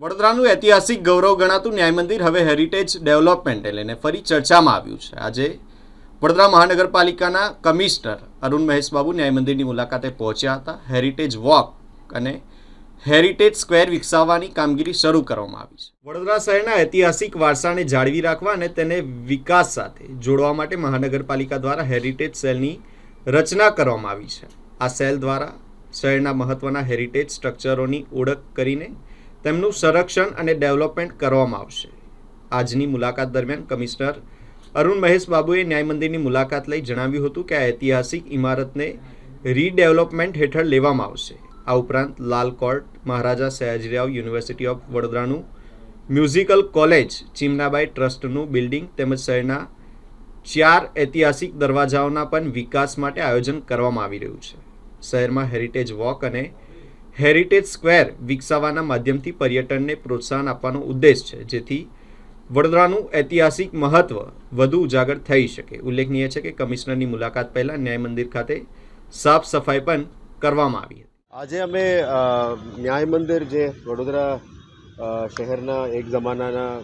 વડોદરાનું ઐતિહાસિક ગૌરવ ગણાતું ન્યાય મંદિર હવે હેરિટેજ ડેવલપમેન્ટને લઈને ફરી ચર્ચામાં આવ્યું છે. આજે વડોદરા મહાનગરપાલિકાના કમિશનર અરુણ મહેશ બાબુ ન્યાય મંદિરની મુલાકાતે પહોંચ્યા હતા. હેરિટેજ વોક અને હેરિટેજ સ્ક્વેર વિકસાવવાની કામગીરી શરૂ કરવામાં આવી છે. વડોદરા શહેરના ઐતિહાસિક વારસાને જાળવી રાખવા અને તેને વિકાસ સાથે જોડવા માટે મહાનગરપાલિકા દ્વારા હેરિટેજ સેલની રચના કરવામાં આવી છે. આ સેલ દ્વારા શહેરના મહત્ત્વના હેરિટેજ સ્ટ્રક્ચરોની ઓળખ કરીને તેમનું સંરક્ષણ અને ડેવલપમેન્ટ કરવામાં આવશે. આજની મુલાકાત દરમિયાન કમિશનર અરુણ મહેશ બાબુએ ન્યાય મંદિરની મુલાકાત લઈ જણાવ્યું હતું કે આ ઐતિહાસિક ઇમારતને રીડેવલપમેન્ટ હેઠળ લેવામાં આવશે. આ ઉપરાંત Lal court, Maharaja Sayajirao university of વડોદરાનું મ્યુઝિકલ કોલેજ, ચીમનાબાઈ ટ્રસ્ટનું બિલ્ડિંગ તેમજ શહેરના 4 ઐતિહાસિક દરવાજાઓના પણ વિકાસ માટે આયોજન કરવામાં આવી રહ્યું છે. શહેરમાં હેરિટેજ વોક અને હેરિટેજ સ્ક્વેર વિકસાવવાના માધ્યમથી પર્યટનને પ્રોત્સાહન આપવાનો ઉદ્દેશ છે, જેથી વડોદરાનું ઐતિહાસિક મહત્વ વધુ ઉજાગર થઈ શકે. ઉલ્લેખનીય છે કે કમિશનરની મુલાકાત પહેલાં ન્યાય મંદિર ખાતે સાફ સફાઈ પણ કરવામાં આવી હતી. આજે અમે ન્યાય મંદિર જે વડોદરા શહેરના એક જમાનાના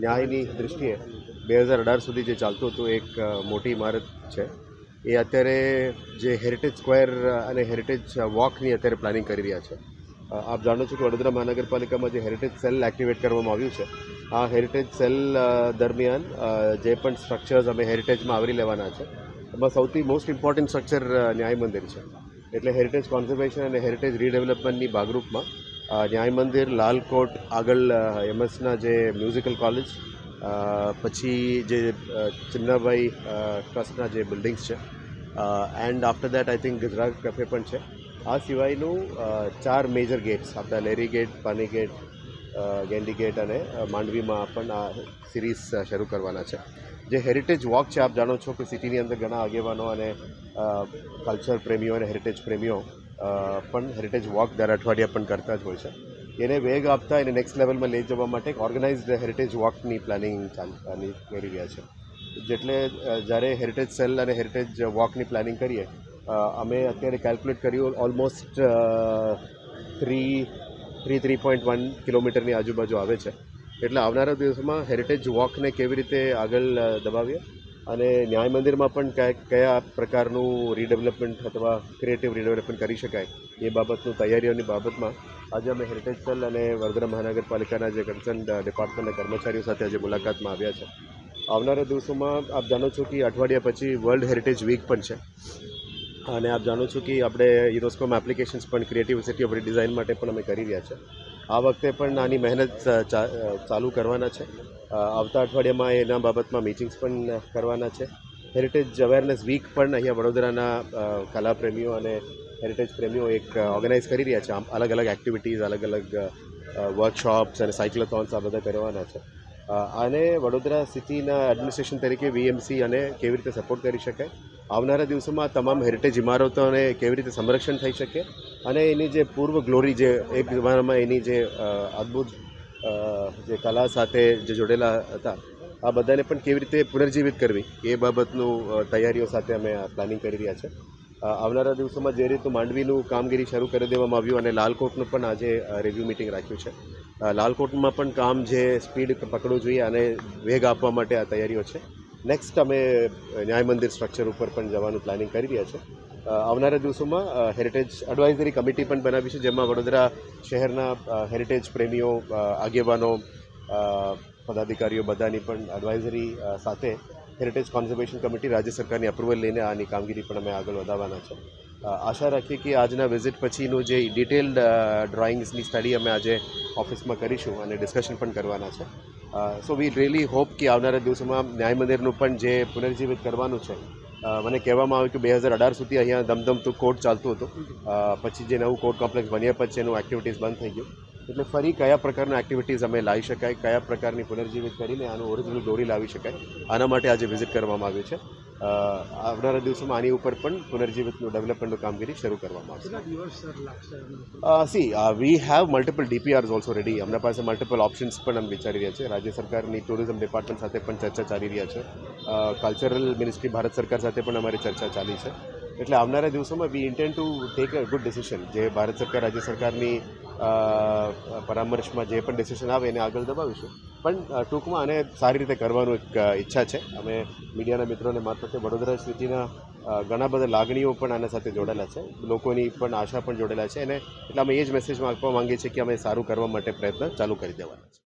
ન્યાયની દૃષ્ટિએ 2018 સુધી જે ચાલતું હતું એક મોટી ઇમારત છે, એ અત્યારે જે હેરિટેજ સ્ક્વેર અને હેરિટેજ વોકની અત્યારે પ્લાનિંગ કરી રહ્યા છે. આપ જાણો છો કે વડોદરા મહાનગરપાલિકામાં જે હેરિટેજ સેલ એક્ટિવેટ કરવામાં આવ્યું છે, આ હેરિટેજ સેલ દરમિયાન જે પણ સ્ટ્રક્ચર્સ અમે હેરિટેજમાં આવરી લેવાના છે, એમાં સૌથી મોસ્ટ ઇમ્પોર્ટન્ટ સ્ટ્રક્ચર ન્યાય મંદિર છે. એટલે હેરિટેજ કોન્ઝર્વેશન અને હેરિટેજ રીડેવલપમેન્ટની ભાગરૂપમાં ન્યાય મંદિર, લાલ કોર્ટ આગળ એમએસના જે મ્યુઝિકલ કોલેજ, પછી જે ચિમનાબાઈ ટ્રસ્ટના જે બિલ્ડિંગ્સ છે, and after that I think Gujarat cafe પણ છે. આ સિવાયનું 4 મેજર ગેટ્સ, આપણા લેરી ગેટ, પાની ગેટ, ગેન્ડી ગેટ અને માંડવીમાં પણ આ સિરીઝ શરૂ કરવાના છે. જે હેરિટેજ વોક છે, આપ જાણો છો કે સિટીની અંદર ઘણા આગેવાનો અને કલ્ચર પ્રેમીઓ અને હેરિટેજ પ્રેમીઓ પણ હેરિટેજ વોક દર અઠવાડિયા પણ કરતા જ હોય છે. એને વેગ આપતા એને નેક્સ્ટ લેવલમાં લઈ જવા માટે ઓર્ગેનાઇઝડ હેરિટેજ વોકની પ્લાનિંગ કરી રહ્યા છે. જેટલે જ્યારે હેરિટેજ સેલ અને હેરિટેજ વોકની પ્લાનિંગ કરીએ, અમે અત્યારે કેલ્ક્યુલેટ કર્યું ઓલમોસ્ટ 3.1 કિલોમીટરની આજુબાજુ આવે છે. એટલે આવનારા દિવસોમાં હેરિટેજ વોકને કેવી રીતે આગળ દબાવીએ અને ન્યાય મંદિરમાં પણ કયા પ્રકારનું રીડેવલપમેન્ટ અથવા ક્રિએટિવ રીડેવલપમેન્ટ કરી શકાય એ બાબતનું તૈયારીઓની બાબતમાં આજે અમે હેરિટેજ સેલ અને વડોદરા મહાનગરપાલિકાના જે કન્સર્ન ડિપાર્ટમેન્ટના કર્મચારીઓ સાથે આજે મુલાકાતમાં આવ્યા છે. આવનારા દિવસોમાં આપ જાણો છો કે અઠવાડિયા પછી વર્લ્ડ હેરિટેજ વીક પણ છે, અને આપ જાણો છો કે આપણે યુનેસ્કોમાં એપ્લિકેશન્સ પણ ક્રિએટિવ સિટી ઓફ ડિઝાઇન માટે પણ અમે કરી રહ્યા છે. આ વખતે પણ આની મહેનત ચાલુ કરવાના છે. આવતા અઠવાડિયામાં એના બાબતમાં મીટિંગ્સ પણ કરવાના છે. હેરિટેજ અવેરનેસ વીક પણ અહીંયા વડોદરાના કલાપ્રેમીઓ અને હેરિટેજ પ્રેમીઓ એક ઓર્ગેનાઇઝ કરી રહ્યા છે. અલગ અલગ એક્ટિવિટીઝ, અલગ અલગ વર્કશોપ્સ અને સાયક્લોથોન્સ આ બધા કરવાના છે. આને વડોદરા સિટીના એડમિનિસ્ટ્રેશન તરીકે વીએમસી અને કેવી રીતે સપોર્ટ કરી શકાય, આવનારા દિવસોમાં તમામ હેરિટેજ ઇમારતોને કેવી રીતે સંરક્ષણ થઈ શકે અને એની જે પૂર્વ ગ્લોરી, જે એક જમાનામાં એની જે અદ્ભુત જે કલા સાથે જે જોડેલા હતા, આ બધાને પણ કેવી રીતે પુનર્જીવિત કરવી એ બાબતનું તૈયારીઓ સાથે અમે પ્લાનિંગ કરી રહ્યા છે. આવનારા દિવસોમાં જે રીતનું માંડવીનું કામગીરી શરૂ કરી દેવામાં આવ્યું અને લાલકોટનું પણ આજે રિવ્યૂ મિટિંગ રાખ્યું છે. લાલકોટમાં પણ કામ જે સ્પીડ પકડવું જોઈએ અને વેગ આપવા માટે આ તૈયારીઓ છે. નેક્સ્ટ અમે ન્યાય મંદિર સ્ટ્રક્ચર ઉપર પણ જવાનું પ્લાનિંગ કરી રહ્યા છે. આવનારા દિવસોમાં હેરિટેજ એડવાઇઝરી કમિટી પણ બનાવી છે, જેમાં વડોદરા શહેરના હેરિટેજ પ્રેમીઓ, આગેવાનો, પદાધિકારીઓ બધાની પણ એડવાઇઝરી સાથે હેરિટેજ કોન્ઝર્વેશન કમિટી રાજ્ય સરકારની અપ્રુવલ લઈને આની કામગીરી પણ અમે આગળ વધારવાના છે. આશા રાખીએ કે આજના વિઝિટ પછીનું જે ડિટેલ્ડ ડ્રોઈંગ્સની સ્ટડી અમે આજે ઓફિસમાં કરીશું અને ડિસ્કશન પણ કરવાના છે. સો વી રિયલી હોપ કે આવનારા દિવસોમાં ન્યાય મંદિરનું પણ જે પુનર્જીવિત કરવાનું છે, મને કહેવામાં આવ્યું કે 2018 સુધી અહીંયા ધમધમતું કોર્ટ ચાલતું હતું, પછી જે નવું કોર્ટ કોમ્પ્લેક્સ બન્યા પછી એનું એક્ટિવિટીઝ બંધ થઈ ગયું. એટલે ફરી કયા પ્રકારના એક્ટિવિટીઝ અમે લાવી શકાય, કયા પ્રકારની પુનર્જીવિત કરીને આનું ઓરિજિનલ દોરી લાવી શકાય, આના માટે આજે વિઝિટ કરવામાં આવ્યું છે. આવનારા દિવસોમાં આની ઉપર પણ પુનર્જીવિતનું ડેવલપમેન્ટનું કામગીરી શરૂ કરવામાં આવશે. We have multiple DPRs also ready. અમારા પાસે મલ્ટિપલ ઓપ્શન્સ પણ અમે વિચારી રહ્યા છે. રાજ્ય સરકારની ટુરિઝમ ડિપાર્ટમેન્ટ સાથે પણ ચર્ચા ચાલી રહ્યા છે. કલ્ચરલ મિનિસ્ટ્રી ભારત સરકાર સાથે પણ અમારી ચર્ચા ચાલી છે. એટલે આવનારા દિવસોમાં we intend to take a good decision, જે ભારત સરકાર, રાજ્ય સરકારની પરામર્શમાં જે પણ ડિસિઝન આવે એને આગળ દબાવીશું. પણ ટૂંકમાં આને સારી રીતે કરવાનું એક ઈચ્છા છે. અમે મીડિયાના મિત્રોને મારફતે વડોદરા સિટીના ઘણા બધા લાગણીઓ પણ આના સાથે જોડાયેલા છે, લોકોની પણ આશા પણ જોડાયેલા છે, અને એટલે અમે એ જ મેસેજમાં આપવા માંગીએ છીએ કે અમે સારું કરવા માટે પ્રયત્ન ચાલુ કરી દેવાના છે.